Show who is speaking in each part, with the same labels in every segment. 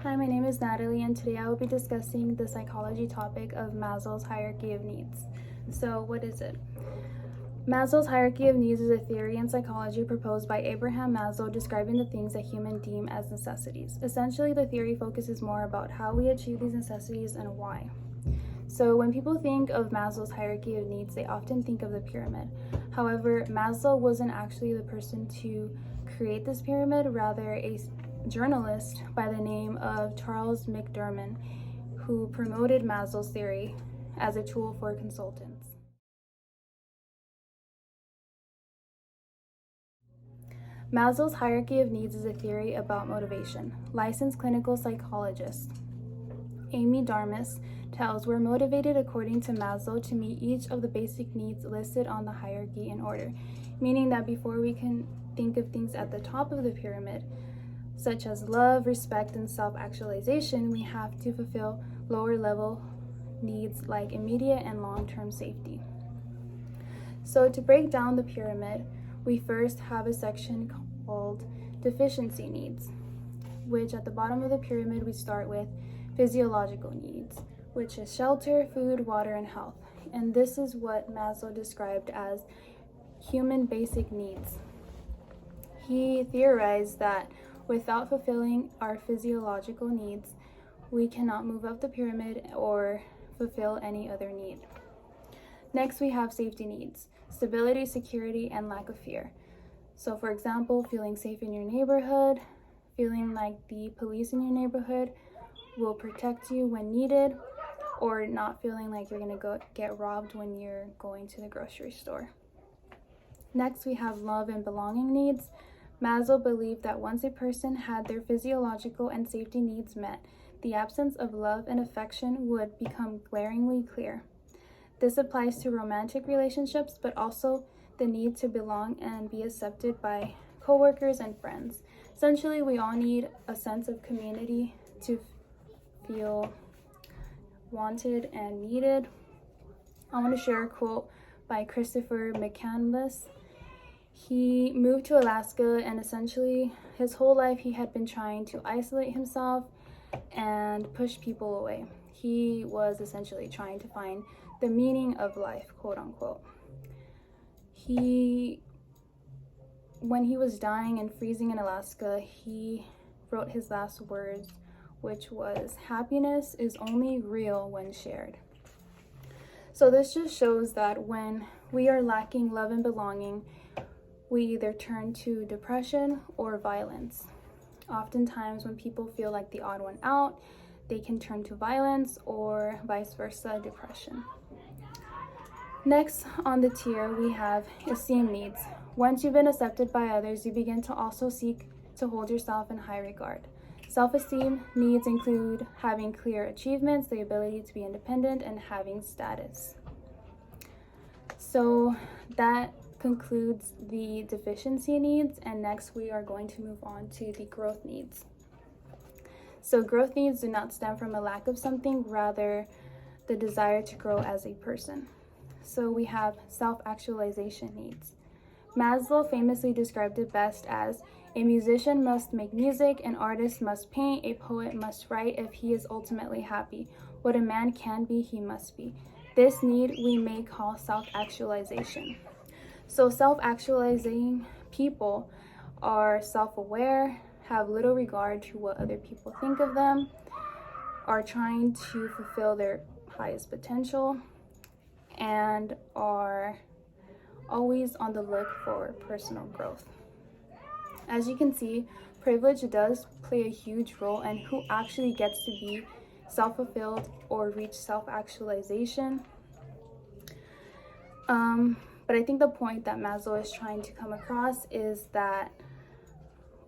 Speaker 1: Hi, my name is Natalie, and today I will be discussing the psychology topic of Maslow's hierarchy of needs. So, what is it? Maslow's hierarchy of needs is a theory in psychology proposed by Abraham Maslow describing the things that humans deem as necessities. Essentially, the theory focuses more about how we achieve these necessities and why. So, when people think of Maslow's hierarchy of needs, they often think of the pyramid. However, Maslow wasn't actually the person to create this pyramid, rather, a journalist by the name of Charles McDermott, who promoted Maslow's theory as a tool for consultants. Maslow's hierarchy of needs is a theory about motivation. Licensed clinical psychologist Amy Darmus tells we're motivated according to Maslow to meet each of the basic needs listed on the hierarchy in order, meaning that before we can think of things at the top of the pyramid, such as love, respect, and self-actualization, we have to fulfill lower level needs like immediate and long-term safety. So to break down the pyramid, we first have a section called deficiency needs, which at the bottom of the pyramid we start with physiological needs, which is shelter, food, water, and health. And this is what Maslow described as human basic needs. He theorized that without fulfilling our physiological needs, we cannot move up the pyramid or fulfill any other need. Next, we have safety needs, stability, security, and lack of fear. So for example, feeling safe in your neighborhood, feeling like the police in your neighborhood will protect you when needed, or not feeling like you're going to get robbed when you're going to the grocery store. Next, we have love and belonging needs. Maslow believed that once a person had their physiological and safety needs met, the absence of love and affection would become glaringly clear. This applies to romantic relationships, but also the need to belong and be accepted by coworkers and friends. Essentially, we all need a sense of community to feel wanted and needed. I want to share a quote by Christopher McCandless. He moved to Alaska, and essentially his whole life he had been trying to isolate himself and push people away. He was essentially trying to find the meaning of life, quote unquote. When he was dying and freezing in Alaska, he wrote his last words, which was, "Happiness is only real when shared." So this just shows that when we are lacking love and belonging, we either turn to depression or violence. Oftentimes when people feel like the odd one out, they can turn to violence or vice versa, depression. Next on the tier, we have esteem needs. Once you've been accepted by others, you begin to also seek to hold yourself in high regard. Self-esteem needs include having clear achievements, the ability to be independent, and having status. So that concludes the deficiency needs, and next we are going to move on to the growth needs. So growth needs do not stem from a lack of something, rather the desire to grow as a person. So we have self-actualization needs. Maslow famously described it best as, a musician must make music, an artist must paint, a poet must write if he is ultimately happy. What a man can be, he must be. This need we may call self-actualization. So self-actualizing people are self-aware, have little regard to what other people think of them, are trying to fulfill their highest potential, and are always on the look for personal growth. As you can see, privilege does play a huge role in who actually gets to be self-fulfilled or reach self-actualization. But I think the point that Maslow is trying to come across is that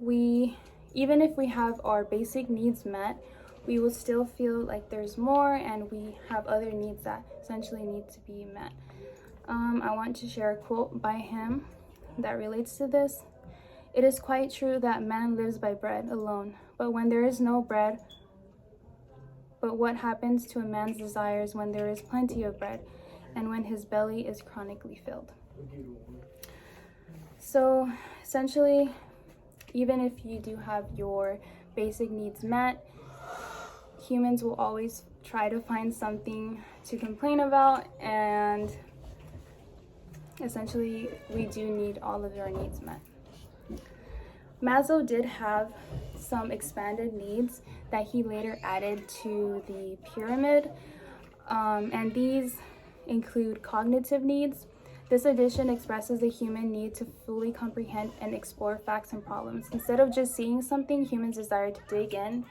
Speaker 1: even if we have our basic needs met, we will still feel like there's more and we have other needs that essentially need to be met. I want to share a quote by him that relates to this. It is quite true that man lives by bread alone, but when there is no bread, but what happens to a man's desires when there is plenty of bread and when his belly is chronically filled? So essentially, even if you do have your basic needs met, humans will always try to find something to complain about, and essentially we do need all of our needs met. Maslow did have some expanded needs that he later added to the pyramid, and these include cognitive needs. This addition expresses the human need to fully comprehend and explore facts and problems. Instead of just seeing something, humans desire to dig in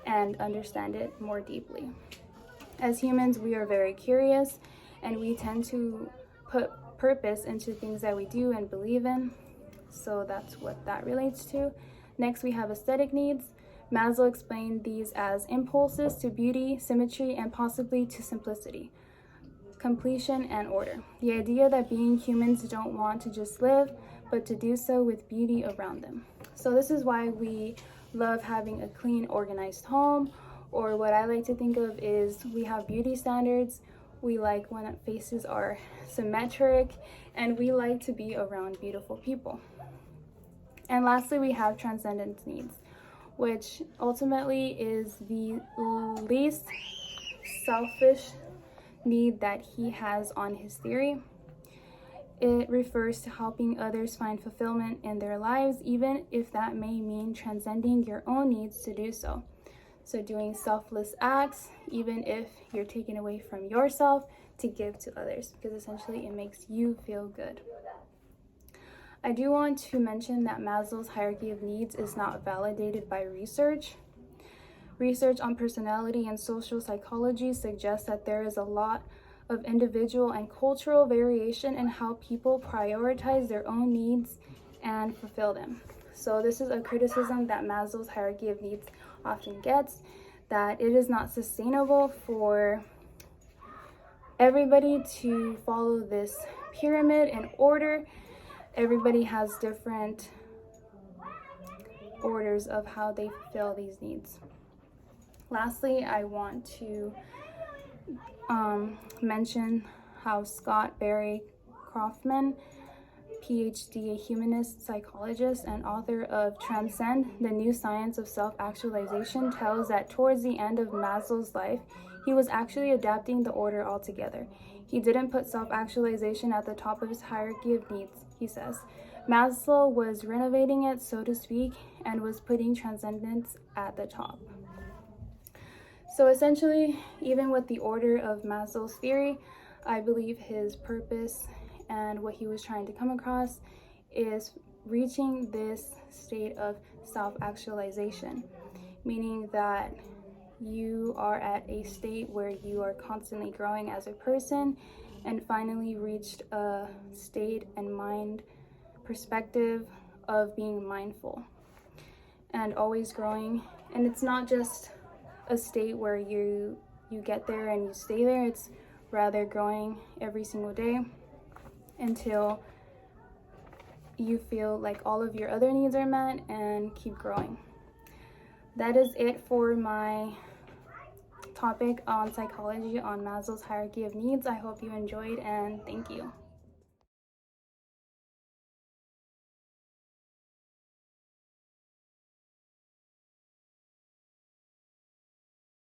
Speaker 1: and understand it more deeply. As humans, we are very curious, and we tend to put purpose into things that we do and believe in. So that's what that relates to. Next, we have aesthetic needs. Maslow explained these as impulses to beauty, symmetry, and possibly to simplicity, completion, and order. The idea that being humans don't want to just live, but to do so with beauty around them. So this is why we love having a clean, organized home, or what I like to think of is we have beauty standards. We like when faces are symmetric, and we like to be around beautiful people. And lastly, we have transcendence needs, which ultimately is the least selfish need that he has on his theory. It refers to helping others find fulfillment in their lives, even if that may mean transcending your own needs to do so. So doing selfless acts, even if you're taking away from yourself to give to others, because essentially it makes you feel good. I do want to mention that Maslow's hierarchy of needs is not validated by research. Research on personality and social psychology suggests that there is a lot of individual and cultural variation in how people prioritize their own needs and fulfill them. So this is a criticism that Maslow's hierarchy of needs often gets, that it is not sustainable for everybody to follow this pyramid in order. Everybody has different orders of how they fulfill these needs. Lastly, I want to mention how Scott Barry Kaufman, PhD, a humanist psychologist and author of Transcend, the New Science of Self-Actualization, tells that towards the end of Maslow's life, he was actually adapting the order altogether. He didn't put self-actualization at the top of his hierarchy of needs, he says. Maslow was renovating it, so to speak, and was putting transcendence at the top. So essentially, even with the order of Maslow's theory, I believe his purpose and what he was trying to come across is reaching this state of self-actualization, meaning that you are at a state where you are constantly growing as a person and finally reached a state and mind perspective of being mindful and always growing. And it's not just a state where you get there and you stay there. It's rather growing every single day until you feel like all of your other needs are met and keep growing. That is it for my topic on psychology on Maslow's hierarchy of needs. I hope you enjoyed, and thank you.